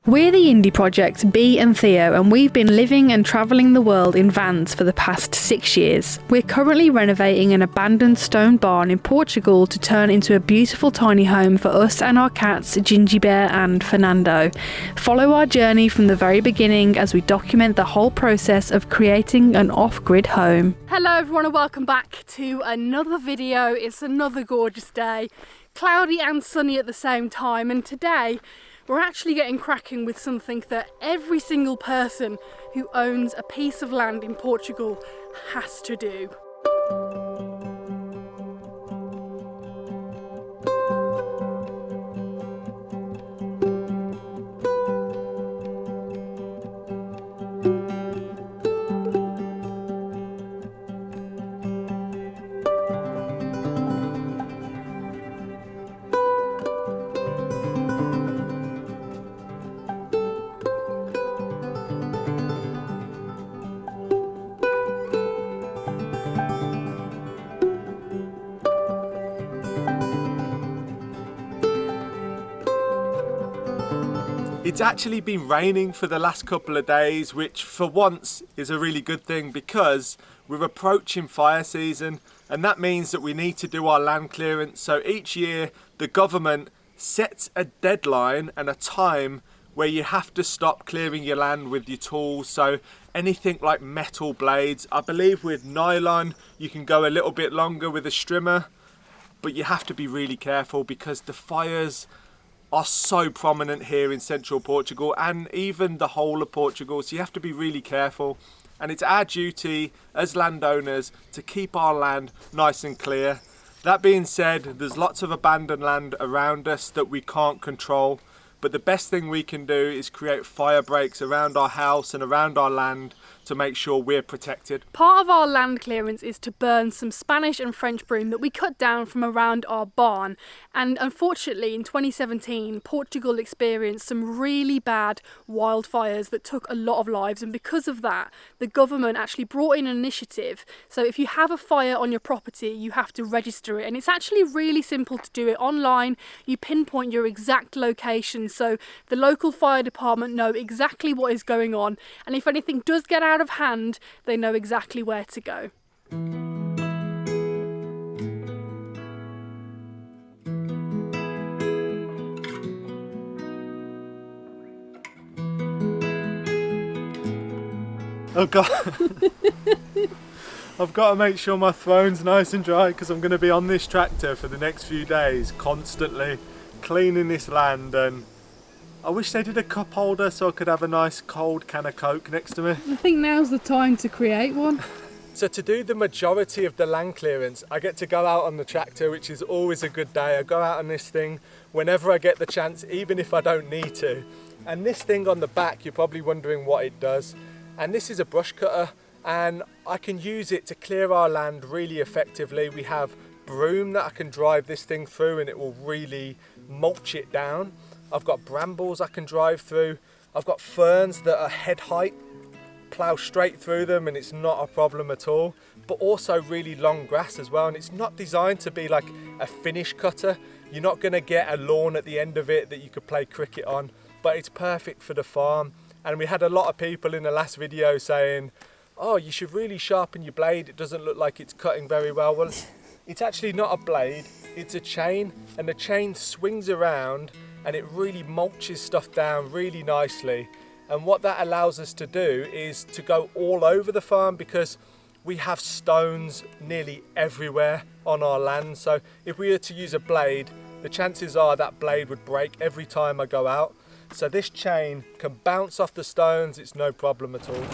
We're the indie project Bee and Theo, and we've been living and travelling the world in vans for the past 6 years. We're currently renovating an abandoned stone barn in Portugal to turn into a beautiful tiny home for us and our cats Ginjey Bear and Furrnando. Follow our journey from the very beginning as we document the whole process of creating an off-grid home. Hello everyone and welcome back to another video. It's another gorgeous day, cloudy and sunny at the same time, and today we're actually getting cracking with something that every single person who owns a piece of land in Portugal has to do. It's actually been raining for the last couple of days, which for once is a really good thing because we're approaching fire season, and that means that we need to do our land clearance. So each year the government sets a deadline and a time where you have to stop clearing your land with your tools. So anything like metal blades, I believe with nylon you can go a little bit longer with a strimmer, but you have to be really careful because the fires are so prominent here in Central Portugal and even the whole of Portugal, so you have to be really careful. And it's our duty as landowners to keep our land nice and clear. That being said, there's lots of abandoned land around us that we can't control, but the best thing we can do is create fire breaks around our house and around our land to make sure we're protected. Part of our land clearance is to burn some Spanish and French broom that we cut down from around our barn, and unfortunately in 2017 Portugal experienced some really bad wildfires that took a lot of lives, and because of that the government actually brought in an initiative. So if you have a fire on your property you have to register it, and it's actually really simple to do it online. You pinpoint your exact location so the local fire department know exactly what is going on, and if anything does get out of hand, they know exactly where to go. Oh God. I've got to make sure my throne's nice and dry because I'm going to be on this tractor for the next few days, constantly cleaning this land, and I wish they did a cup holder so I could have a nice cold can of Coke next to me. I think now's the time to create one. So to do the majority of the land clearance, I get to go out on the tractor, which is always a good day. I go out on this thing whenever I get the chance, even if I don't need to. And this thing on the back, you're probably wondering what it does. And this is a brush cutter, and I can use it to clear our land really effectively. We have broom that I can drive this thing through and it will really mulch it down. I've got brambles I can drive through. I've got ferns that are head height, plough straight through them and it's not a problem at all. But also really long grass as well, and it's not designed to be like a finish cutter. You're not going to get a lawn at the end of it that you could play cricket on, but it's perfect for the farm. And we had a lot of people in the last video saying, oh, you should really sharpen your blade, it doesn't look like it's cutting very well. Well, it's actually not a blade, it's a chain, and the chain swings around and it really mulches stuff down really nicely. And what that allows us to do is to go all over the farm because we have stones nearly everywhere on our land. So if we were to use a blade, the chances are that blade would break every time I go out. So this chain can bounce off the stones, it's no problem at all.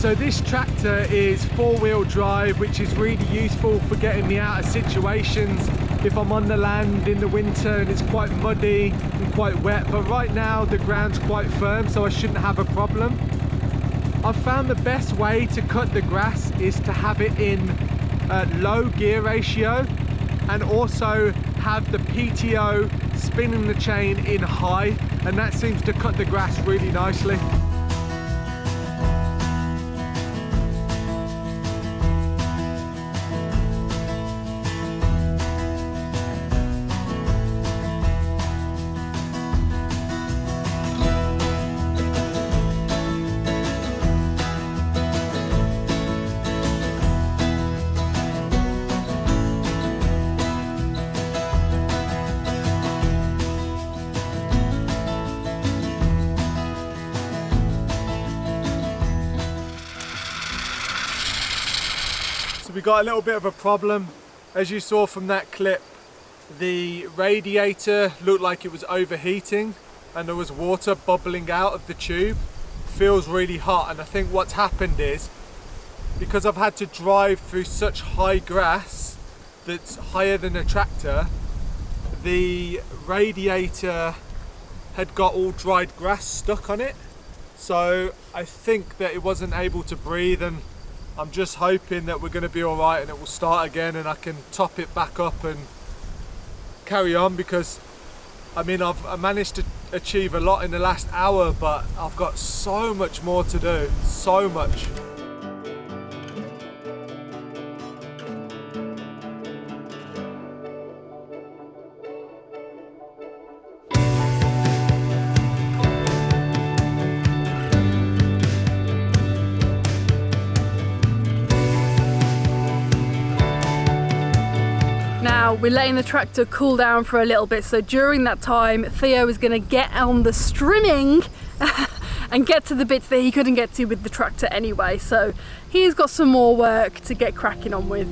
So this tractor is 4-wheel drive, which is really useful for getting me out of situations if I'm on the land in the winter and it's quite muddy and quite wet. But right now the ground's quite firm, so I shouldn't have a problem. I've found the best way to cut the grass is to have it in low gear ratio, and also have the PTO spinning the chain in high, and that seems to cut the grass really nicely. We got a little bit of a problem. As you saw from that clip, the radiator looked like it was overheating and there was water bubbling out of the tube. Feels really hot, and I think what's happened is, because I've had to drive through such high grass that's higher than a tractor, the radiator had got all dried grass stuck on it. So I think that it wasn't able to breathe, and I'm just hoping that we're going to be alright and it will start again and I can top it back up and carry on, because I mean I've managed to achieve a lot in the last hour, but I've got so much more to do, so much. Now we're letting the tractor cool down for a little bit, so during that time Theo is going to get on the strimming and get to the bits that he couldn't get to with the tractor anyway, so he's got some more work to get cracking on with.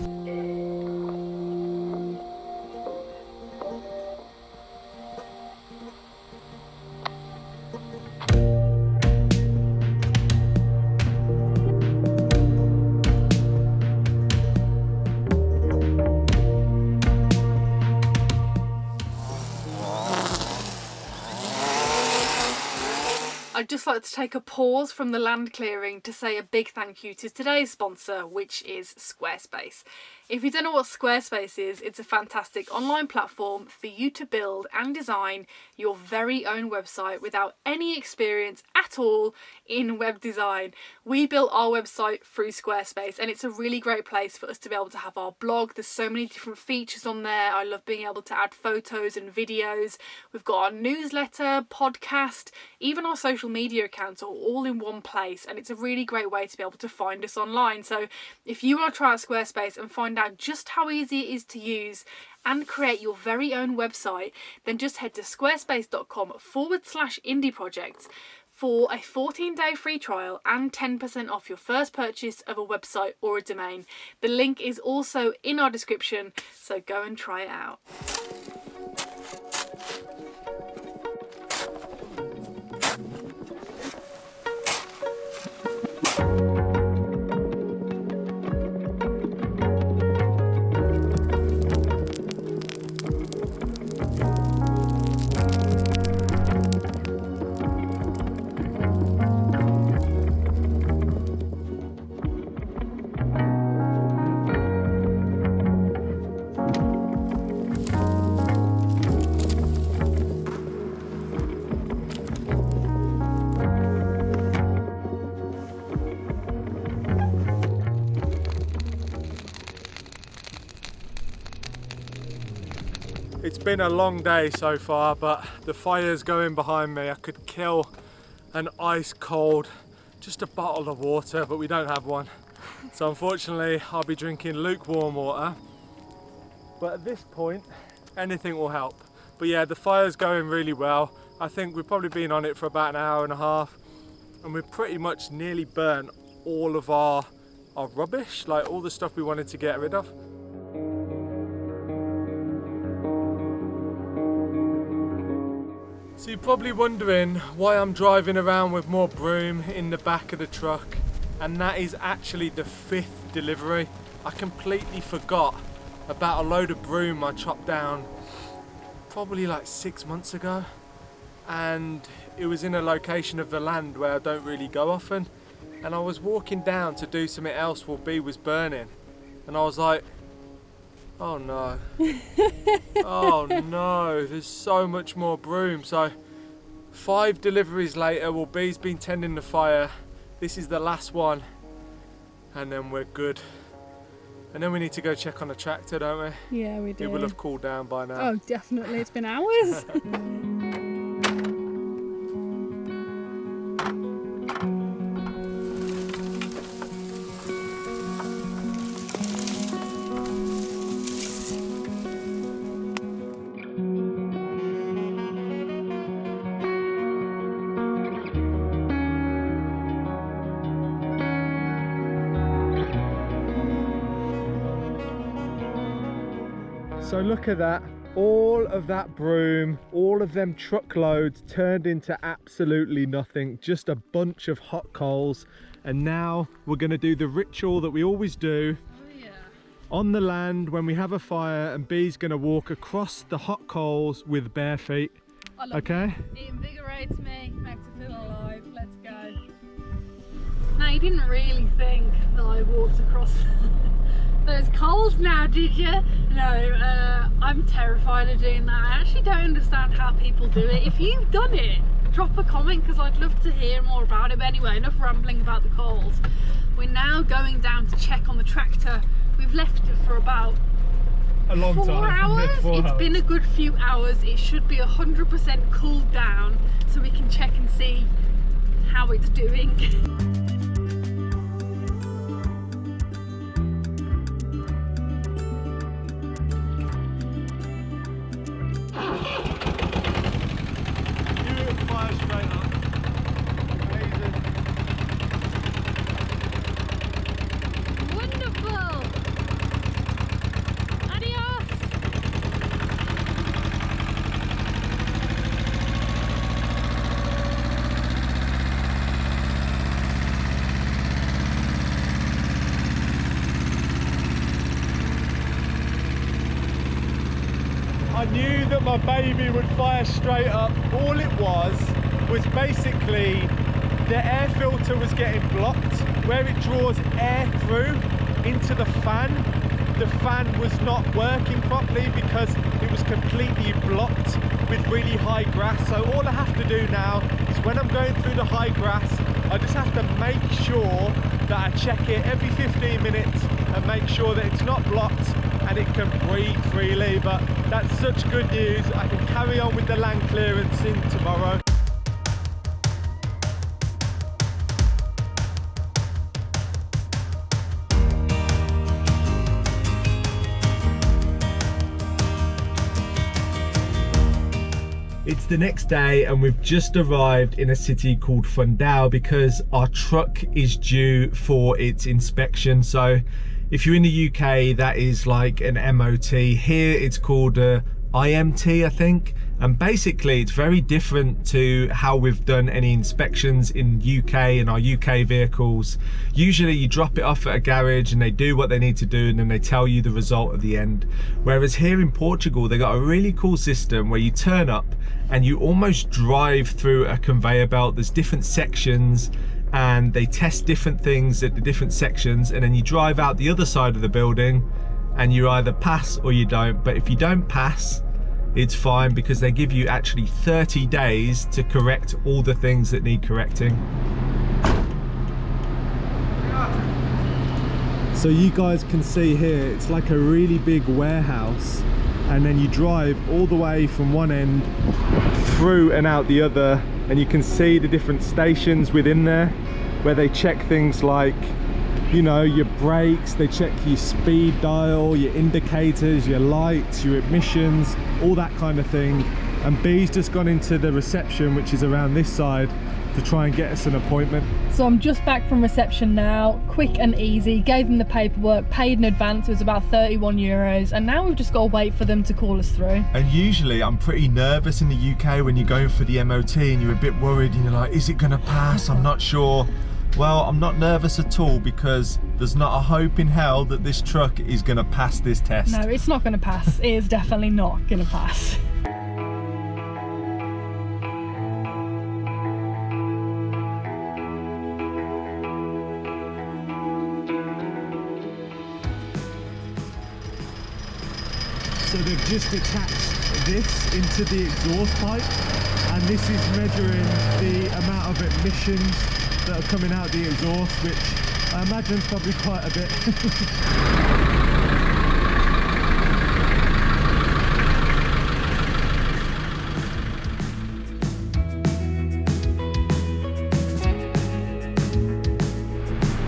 I'd just like to take a pause from the land clearing to say a big thank you to today's sponsor, which is Squarespace. If you don't know what Squarespace is, it's a fantastic online platform for you to build and design your very own website without any experience at all in web design. We built our website through Squarespace, and it's a really great place for us to be able to have our blog. There's so many different features on there. I love being able to add photos and videos. We've got our newsletter, podcast, even our social media accounts are all in one place, and it's a really great way to be able to find us online. So if you want to try out Squarespace and find out just how easy it is to use and create your very own website, then just head to squarespace.com/indieprojects for a 14-day free trial and 10% off your first purchase of a website or a domain. The link is also in our description, so go and try it out. It's been a long day so far, but the fire's going behind me. I could kill an ice cold, just a bottle of water, but we don't have one. So unfortunately, I'll be drinking lukewarm water. But at this point, anything will help. But yeah, the fire's going really well. I think we've probably been on it for about an hour and a half, and we've pretty much nearly burnt all of our rubbish, like all the stuff we wanted to get rid of. So you're probably wondering why I'm driving around with more broom in the back of the truck. and that is actually the 5th delivery. I completely forgot about a load of broom I chopped down probably like 6 months ago, and it was in a location of the land where I don't really go often, and I was walking down to do something else while Bee was burning, and I was like, oh no. Oh no, there's so much more broom. So 5 deliveries later, well, Bee's been tending the fire. This is the last one, and then we're good. And then we need to go check on the tractor, don't we? Yeah, we do. It will have cooled down by now. Oh, definitely. It's been hours. So look at that, all of that broom, all of them truckloads turned into absolutely nothing, just a bunch of hot coals. And now we're gonna do the ritual that we always do on the land when we have a fire, and Bee's gonna walk across the hot coals with bare feet. Okay? It invigorates me, makes me feel alive. Let's go. Now, you didn't really think that I walked across those coals now, did you? No, I'm terrified of doing that. I actually don't understand how people do it. If you've done it, drop a comment, because I'd love to hear more about it. But anyway, enough rambling about the coals. We're now going down to check on the tractor. We've left it for about a long 4 hours. It's been a good few hours. It should be 100% cooled down, so we can check and see how it's doing. I knew that my baby would fire straight up. All it was basically the air filter was getting blocked. Where it draws air through into the fan was not working properly because it was completely blocked with really high grass. So all I have to do now is, when I'm going through the high grass, I just have to make sure that I check it every 15 minutes and make sure that it's not blocked and it can breathe freely. But that's such good news. I can carry on with the land clearance in tomorrow. It's the next day and we've just arrived in a city called Furrnando because our truck is due for its inspection. So if you're in the UK, that is like an MOT. Here it's called IMT, I think. And basically it's very different to how we've done any inspections in UK and our UK vehicles. Usually you drop it off at a garage and they do what they need to do and then they tell you the result at the end. Whereas here in Portugal, they got a really cool system where you turn up and you almost drive through a conveyor belt. There's different sections and they test different things at the different sections, and then you drive out the other side of the building and you either pass or you don't. But if you don't pass, it's fine because they give you actually 30 days to correct all the things that need correcting. So you guys can see here, it's like a really big warehouse, and then you drive all the way from one end through and out the other, and you can see the different stations within there where they check things like, you know, your brakes, they check your speed dial, your indicators, your lights, your emissions, all that kind of thing. And Bee's just gone into the reception, which is around this side, to try and get us an appointment. So I'm just back from reception now, quick and easy, gave them the paperwork, paid in advance. It was about 31 euros, and now we've just got to wait for them to call us through. And usually I'm pretty nervous in the UK when you're going for the MOT and you're a bit worried and you're like, is it gonna pass? I'm not sure. Well, I'm not nervous at all because there's not a hope in hell that this truck is going to pass this test. No, it's not going to pass. It is definitely not going to pass. So they've just attached this into the exhaust pipe, and this is measuring the amount of emissions that are coming out the exhaust, which I imagine is probably quite a bit.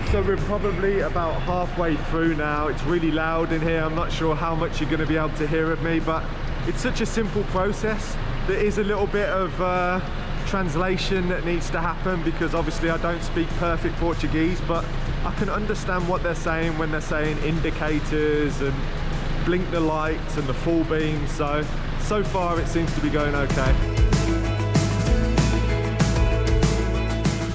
So we're probably about halfway through now. It's really loud in here. I'm not sure how much you're going to be able to hear of me, but it's such a simple process. There is a little bit of translation that needs to happen because obviously I don't speak perfect Portuguese, but I can understand what they're saying when they're saying indicators and blink the lights and the full beam. So far it seems to be going okay.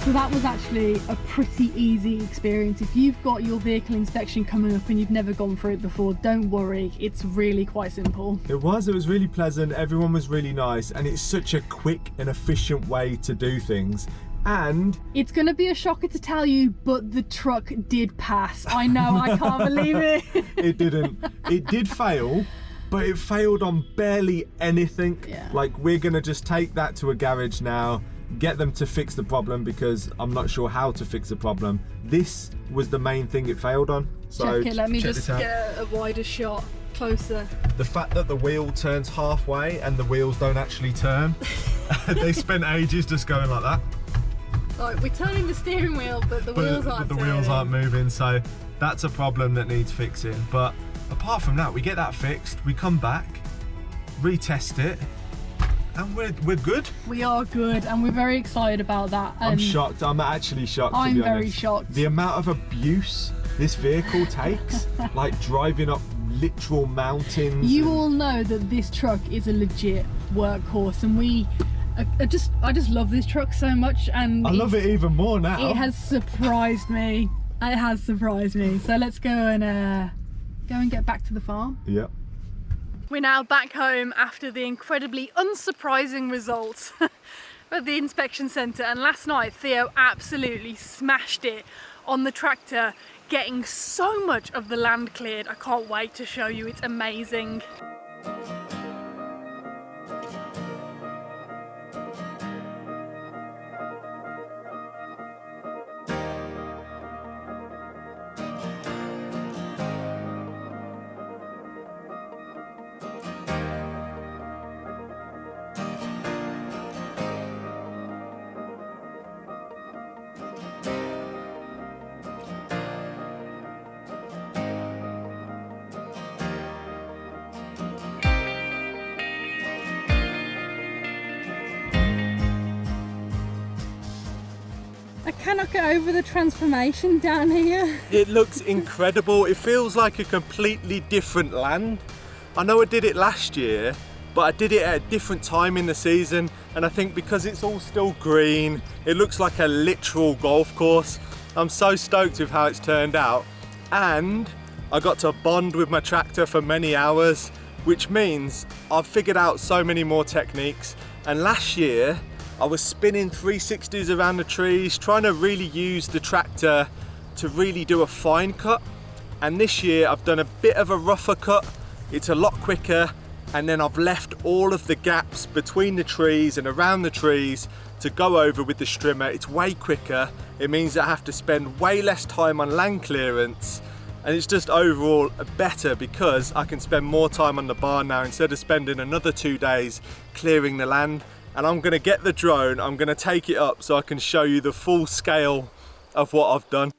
So that was actually a pretty easy experience. If you've got your vehicle inspection coming up and you've never gone through it before, don't worry, it's really quite simple. It was really pleasant, everyone was really nice, and it's such a quick and efficient way to do things. And it's going to be a shocker to tell you, but the truck did pass. I know, I can't believe it. It didn't. It did fail, but it failed on barely anything. Yeah. Like, we're going to just take that to a garage now, get them to fix the problem because I'm not sure how to fix the problem. This was the main thing it failed on. So check it, let me just get a wider shot, closer. The fact that the wheel turns halfway and the wheels don't actually turn. They spent ages just going like that. Like, we're turning the steering wheel, but the wheels aren't turning. Wheels aren't moving, so that's a problem that needs fixing. But apart from that, we get that fixed, we come back, retest it, and we're good. We are good, and we're very excited about that. I'm shocked. I'm actually shocked, to be honest. I'm very shocked. The amount of abuse this vehicle takes, like driving up literal mountains. You all know that this truck is a legit workhorse, and I just love this truck so much, and I love it even more now. It has surprised me. It has surprised me. So let's go and get back to the farm. Yep. We're now back home after the incredibly unsurprising results of the inspection centre, and last night Theo absolutely smashed it on the tractor, getting so much of the land cleared. I can't wait to show you, it's amazing. I cannot get over the transformation down here. It looks incredible. It feels like a completely different land. I know I did it last year, but I did it at a different time in the season, and I think because it's all still green, it looks like a literal golf course. I'm so stoked with how it's turned out, and I got to bond with my tractor for many hours, which means I've figured out so many more techniques. And last year I was spinning 360s around the trees, trying to really use the tractor to really do a fine cut. And this year I've done a bit of a rougher cut. It's a lot quicker, and then I've left all of the gaps between the trees and around the trees to go over with the strimmer. It's way quicker. It means that I have to spend way less time on land clearance, and it's just overall better because I can spend more time on the barn now instead of spending another 2 days clearing the land. And I'm gonna get the drone, I'm gonna take it up so I can show you the full scale of what I've done.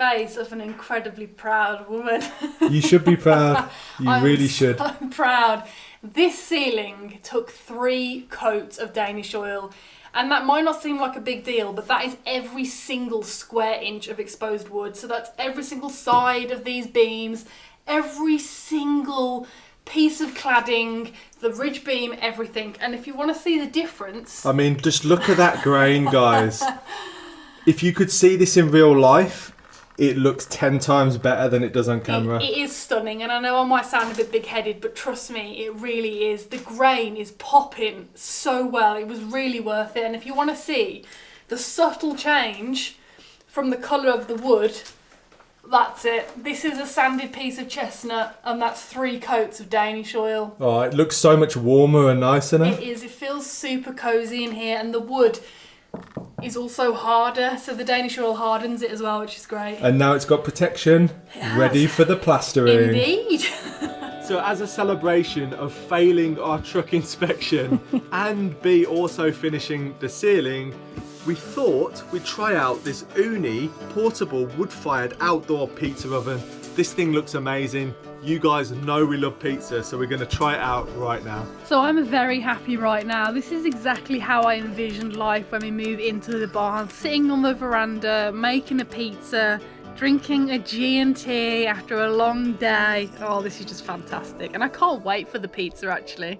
face of an incredibly proud woman. You should be proud. You really should. I'm proud. This ceiling took 3 coats of Danish oil. And that might not seem like a big deal, but that is every single square inch of exposed wood. So that's every single side of these beams, every single piece of cladding, the ridge beam, everything. And if you want to see the difference... I mean, just look at that grain, guys. If you could see this in real life, it looks 10 times better than it does on camera. It is stunning, and I know I might sound a bit big-headed, but trust me, it really is. The grain is popping so well. It was really worth it. And if you want to see the subtle change from the colour of the wood, that's it. This is a sanded piece of chestnut, and that's 3 coats of Danish oil. Oh, it looks so much warmer and nicer now. It is. It feels super cosy in here, and the wood is also harder, so the Danish oil hardens it as well, which is great. And now it's got protection, ready for the plastering. Indeed. So as a celebration of failing our truck inspection and B also finishing the ceiling, we thought we'd try out this Uni portable wood-fired outdoor pizza oven. This thing looks amazing. You guys know we love pizza, so we're going to try it out right now. So I'm very happy right now. This is exactly how I envisioned life when we move into the barn. Sitting on the veranda, making a pizza, drinking a G&T after a long day. Oh, this is just fantastic. And I can't wait for the pizza, actually.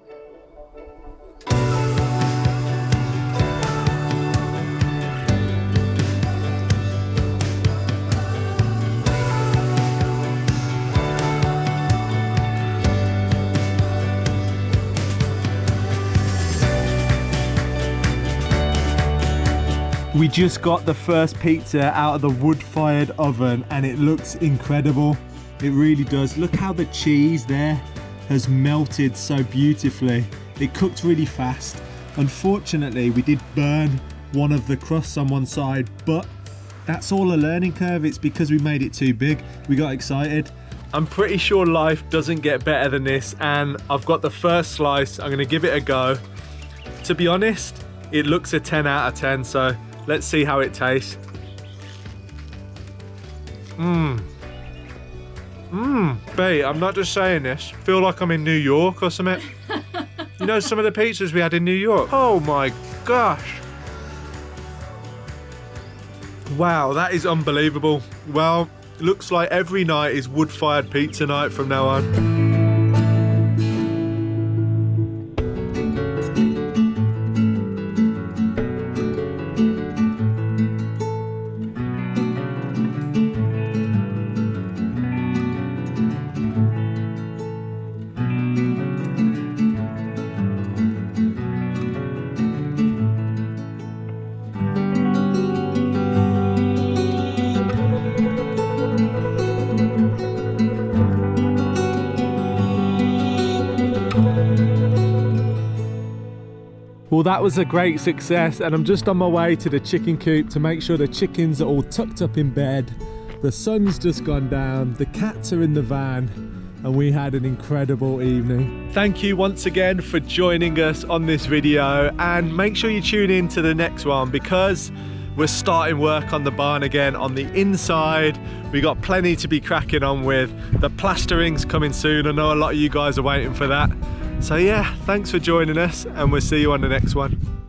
We just got the first pizza out of the wood-fired oven and it looks incredible. It really does. Look how the cheese there has melted so beautifully. It cooked really fast. Unfortunately, we did burn one of the crusts on one side, but that's all a learning curve. It's because we made it too big. We got excited. I'm pretty sure life doesn't get better than this, and I've got the first slice. I'm gonna give it a go. To be honest, it looks a 10 out of 10, so let's see how it tastes. Bea, I'm not just saying this. Feel like I'm in New York or something. You know some of the pizzas we had in New York? Oh my gosh. Wow, that is unbelievable. Well, looks like every night is wood-fired pizza night from now on. Well, that was a great success, and I'm just on my way to the chicken coop to make sure the chickens are all tucked up in bed. The sun's just gone down, the cats are in the van, and we had an incredible evening. Thank you once again for joining us on this video, and make sure you tune in to the next one because we're starting work on the barn again on the inside. We got plenty to be cracking on with. The plastering's coming soon. I know a lot of you guys are waiting for that. So yeah, thanks for joining us, and we'll see you on the next one.